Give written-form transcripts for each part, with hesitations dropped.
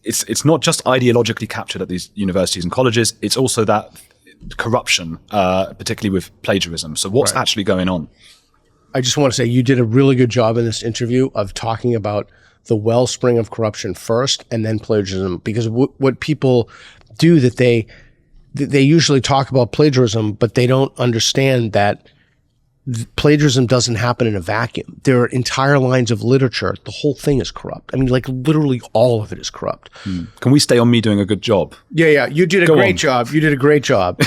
it's not just ideologically captured at these universities and colleges. It's also that corruption, particularly with plagiarism. So what's actually going on? I just want to say you did a really good job in this interview of talking about the wellspring of corruption first and then plagiarism, because what people do that they usually talk about plagiarism, but they don't understand that plagiarism doesn't happen in a vacuum. There are entire lines of literature. The whole thing is corrupt. I mean, like literally all of it is corrupt. Can we stay on me doing a good job? Yeah. You did a great job. You did a great job.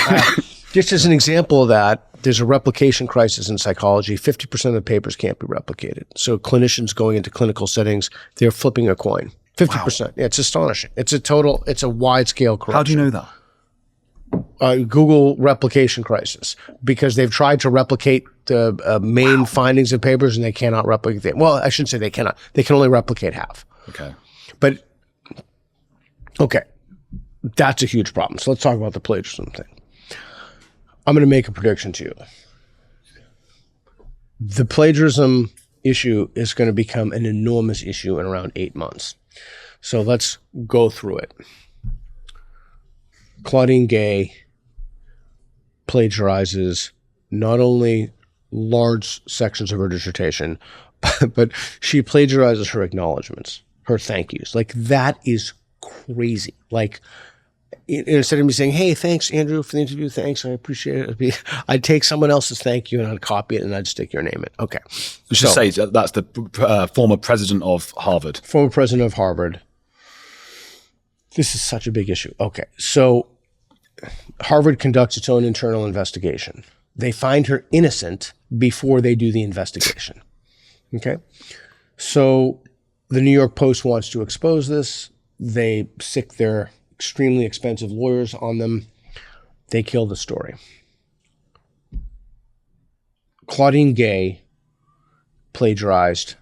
Just as an example of that, there's a replication crisis in psychology. 50% of the papers can't be replicated. So clinicians going into clinical settings, they're flipping a coin. 50%. Wow. Yeah, it's astonishing. It's a wide scale corruption. How do you know that? Google replication crisis, because they've tried to replicate the main findings of papers and they cannot replicate. Well, I shouldn't say they cannot. They can only replicate half. Okay. But, okay, that's a huge problem. So let's talk about the plagiarism thing. I'm going to make a prediction to you. The plagiarism issue is going to become an enormous issue in around 8 months. So let's go through it. Claudine Gay plagiarizes not only large sections of her dissertation, but she plagiarizes her acknowledgments, her thank yous. Like, that is crazy. Like, instead of me saying, hey, thanks, Andrew, for the interview, thanks, I appreciate it, I'd take someone else's thank you and I'd copy it and I'd stick your name in. Okay. You should say that's the former president of Harvard. Former president of Harvard. This is such a big issue. Okay. So Harvard conducts its own internal investigation. They find her innocent before they do the investigation. Okay. So the New York Post wants to expose this. They sick their extremely expensive lawyers on them. They kill the story. Claudine Gay plagiarized,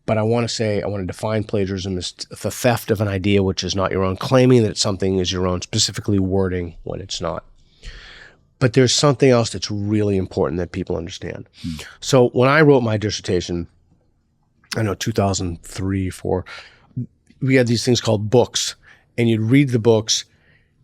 but I want to define plagiarism as the theft of an idea which is not your own, claiming that something is your own, specifically wording when it's not. But there's something else that's really important that people understand. So when I wrote my dissertation, I know 2003, 4, we had these things called books, and you'd read the books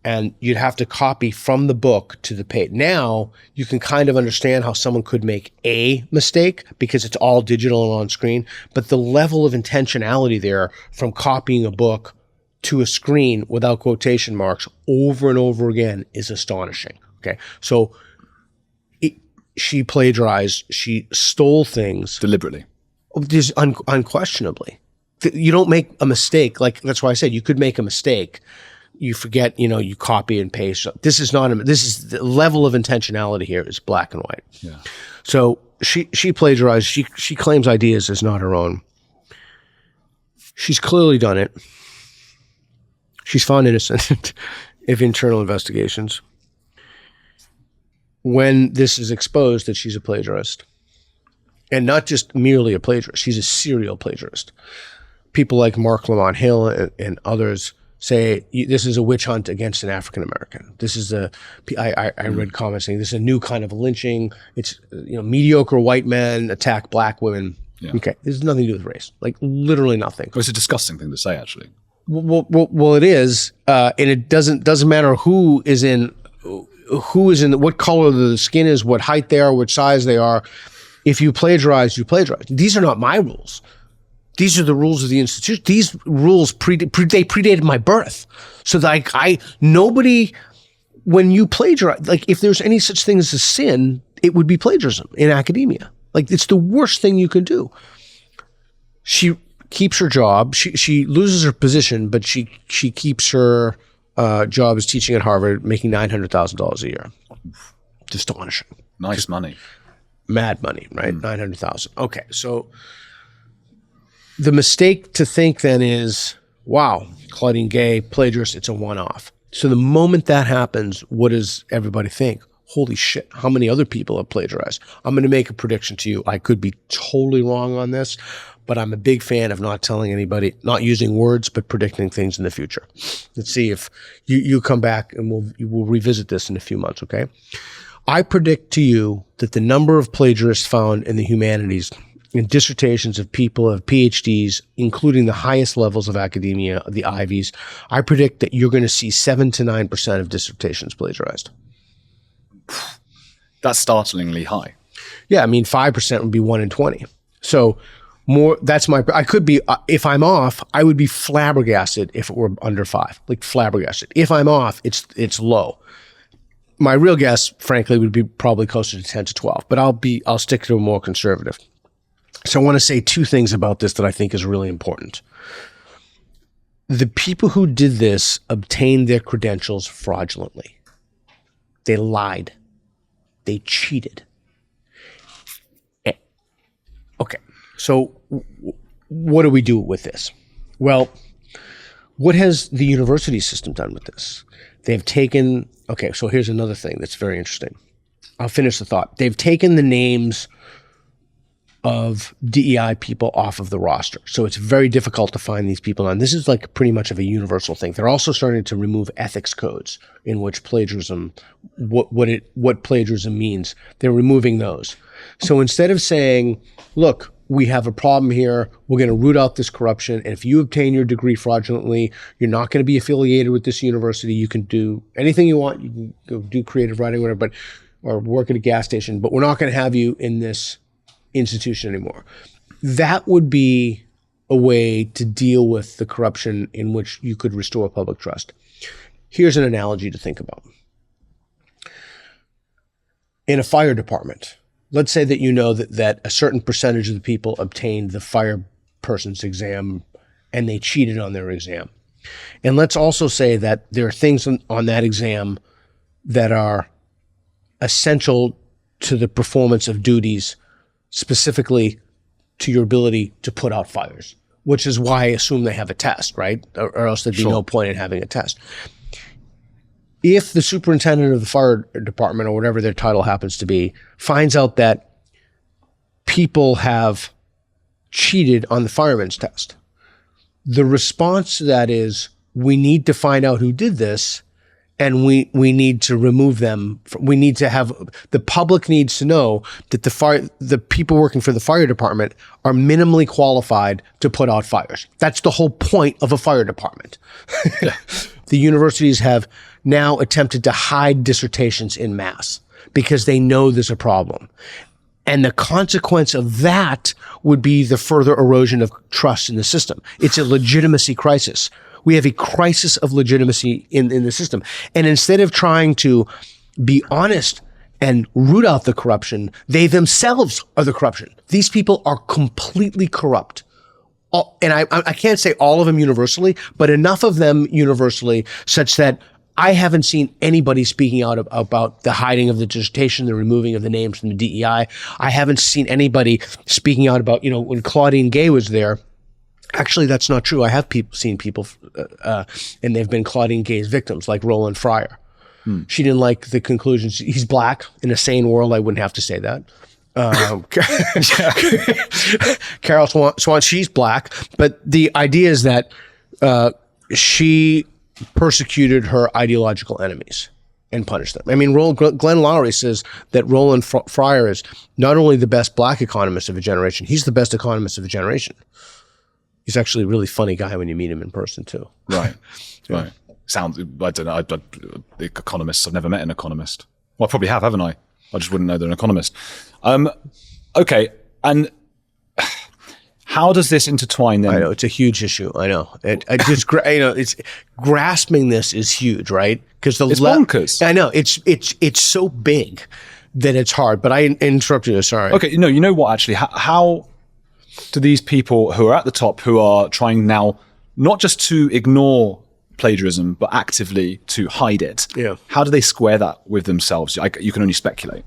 and you'd have to copy from the book to the page. Now you can kind of understand how someone could make a mistake because it's all digital and on screen, but the level of intentionality there from copying a book to a screen without quotation marks over and over again is astonishing. Okay. So she plagiarized, she stole things. Deliberately. Just unquestionably. You don't make a mistake. Like, that's why I said you could make a mistake. You forget, you copy and paste. This is the level of intentionality here is black and white. Yeah. So she plagiarized. She claims ideas as not her own. She's clearly done it. She's found innocent of internal investigations. When this is exposed that she's a plagiarist, and not just merely a plagiarist, she's a serial plagiarist. People like Mark Lamont Hill and others say this is a witch hunt against an African American. This is I read comments saying this is a new kind of lynching. It's mediocre white men attack black women. Yeah. Okay, this has nothing to do with race. Like, literally nothing. Well, it's a disgusting thing to say, actually. Well, it is, and it doesn't matter who is in what color the skin is, what height they are, what size they are. If you plagiarize, you plagiarize. These are not my rules. These are the rules of the institution. These rules predated my birth. So that nobody, when you plagiarize, like, if there's any such thing as a sin, it would be plagiarism in academia. Like, it's the worst thing you can do. She keeps her job. She loses her position, but she keeps her job as teaching at Harvard, making $900,000 a year. Astonishing. Nice money. Mad money, right? 900,000. Okay, so the mistake to think then is, wow, Claudine Gay, plagiarist, it's a one-off. So the moment that happens, what does everybody think? Holy shit, how many other people have plagiarized? I'm going to make a prediction to you. I could be totally wrong on this, but I'm a big fan of not telling anybody, not using words, but predicting things in the future. Let's see if you come back and we'll revisit this in a few months, okay? I predict to you that the number of plagiarists found in the humanities in dissertations of people of PhDs, including the highest levels of academia, the Ivies, I predict that you're going to see 7 to 9% of dissertations plagiarized. That's startlingly high. Yeah, I mean, 5% would be 1 in 20. So more, that's my, I could be, if I'm off, I would be flabbergasted if it were under 5, like flabbergasted. If I'm off, it's low. My real guess, frankly, would be probably closer to 10 to 12, but I'll stick to a more conservative. So I want to say 2 things about this that I think is really important. The people who did this obtained their credentials fraudulently. They lied. They cheated. Okay, so what do we do with this? Well, what has the university system done with this? They've taken, okay, so here's another thing that's very interesting. I'll finish the thought. They've taken the names of DEI people off of the roster. So it's very difficult to find these people. And this is like pretty much of a universal thing. They're also starting to remove ethics codes in which plagiarism, what plagiarism means. They're removing those. So instead of saying, look, we have a problem here, we're going to root out this corruption, and if you obtain your degree fraudulently, you're not going to be affiliated with this university. You can do anything you want. You can go do creative writing, whatever, or work at a gas station, but we're not going to have you in this institution anymore. That would be a way to deal with the corruption in which you could restore public trust. Here's an analogy to think about. In a fire department, let's say that you know that a certain percentage of the people obtained the fire person's exam and they cheated on their exam. And let's also say that there are things on that exam that are essential to the performance of duties, specifically to your ability to put out fires, which is why I assume they have a test, right? Or else there'd be no point in having a test. If the superintendent of the fire department, or whatever their title happens to be, finds out that people have cheated on the fireman's test, the response to that is, we need to find out who did this, and we need to remove them. We need to have, the public needs to know that the people working for the fire department are minimally qualified to put out fires. That's the whole point of a fire department. The universities have now attempted to hide dissertations in mass because they know there's a problem. And the consequence of that would be the further erosion of trust in the system. It's a legitimacy crisis. We have a crisis of legitimacy in the system. And instead of trying to be honest and root out the corruption, they themselves are the corruption. These people are completely corrupt. And I can't say all of them universally, but enough of them universally such that I haven't seen anybody speaking out about the hiding of the dissertation, the removing of the names from the DEI. I haven't seen anybody speaking out about, when Claudine Gay was there. Actually, that's not true. I have seen people, and they've been Claudine Gay's victims, like Roland Fryer. She didn't like the conclusions. He's black. In a sane world, I wouldn't have to say that. Carol Swan, she's black. But the idea is that she persecuted her ideological enemies and punished them. I mean, Glenn Lowry says that Roland Fryer is not only the best black economist of a generation, he's the best economist of a generation. He's actually a really funny guy when you meet him in person too. Right, right. Sounds, I don't know, the economists, I've never met an economist. Well, I probably have, haven't I? I just wouldn't know they're an economist. Okay, and how does this intertwine then? I know, it's a huge issue. I know. It's grasping this is huge, right? Because it's bonkers. I know, it's so big that it's hard, but I interrupted you, sorry. Okay, you know what, actually, how do these people who are at the top, who are trying now not just to ignore plagiarism, but actively to hide it, how do they square that with themselves? You can only speculate.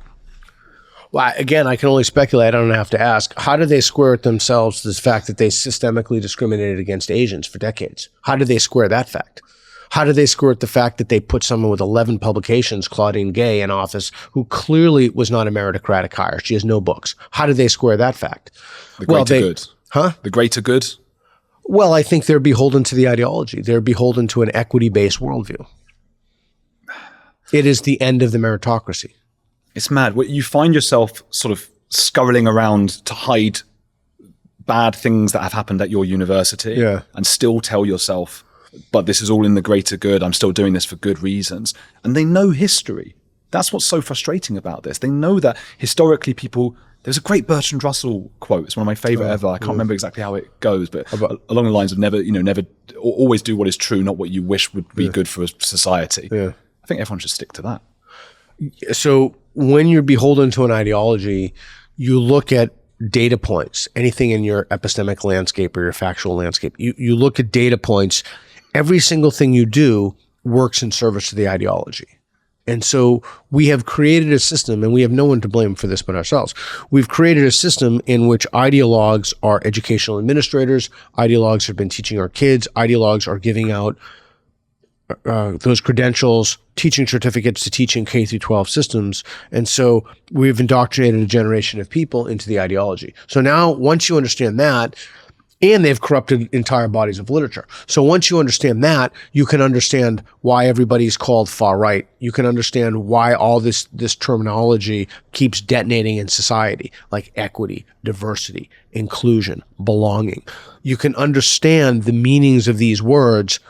Well, again, I can only speculate. I don't have to ask. How do they square with themselves the fact that they systemically discriminated against Asians for decades? How do they square that fact? How do they square with the fact that they put someone with 11 publications, Claudine Gay, in office, who clearly was not a meritocratic hire? She has no books. How do they square that fact? The greater good. Huh? The greater good? Well, I think they're beholden to the ideology. They're beholden to an equity-based worldview. It is the end of the meritocracy. It's mad. You find yourself sort of scurrying around to hide bad things that have happened at your university and still tell yourself, but this is all in the greater good. I'm still doing this for good reasons. And they know history. That's what's so frustrating about this. They know that historically there's a great Bertrand Russell quote. It's one of my favorite ever. I can't remember exactly how it goes, but along the lines of never always do what is true, not what you wish would be good for a society. I think everyone should stick to that. So when you're beholden to an ideology, you look at data points, anything in your epistemic landscape or your factual landscape. You look at data points. Every single thing you do works in service to the ideology. And so we have created a system, and we have no one to blame for this but ourselves. We've created a system in which ideologues are educational administrators. Ideologues have been teaching our kids. Ideologues are giving out those credentials, teaching certificates to teach in K through 12 systems. And so we've indoctrinated a generation of people into the ideology. So now once you understand that, and they've corrupted entire bodies of literature. So once you understand that, you can understand why everybody's called far right. You can understand why all this terminology keeps detonating in society, like equity, diversity, inclusion, belonging. You can understand the meanings of these words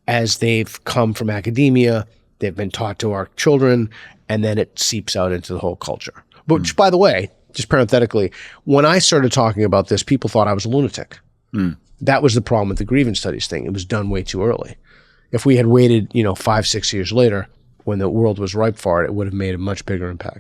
as they've come from academia, they've been taught to our children, and then it seeps out into the whole culture. But which, by the way, just parenthetically, when I started talking about this, people thought I was a lunatic. That was the problem with the grievance studies thing. It was done way too early. If we had waited, 5-6 years later, when the world was ripe for it, it would have made a much bigger impact.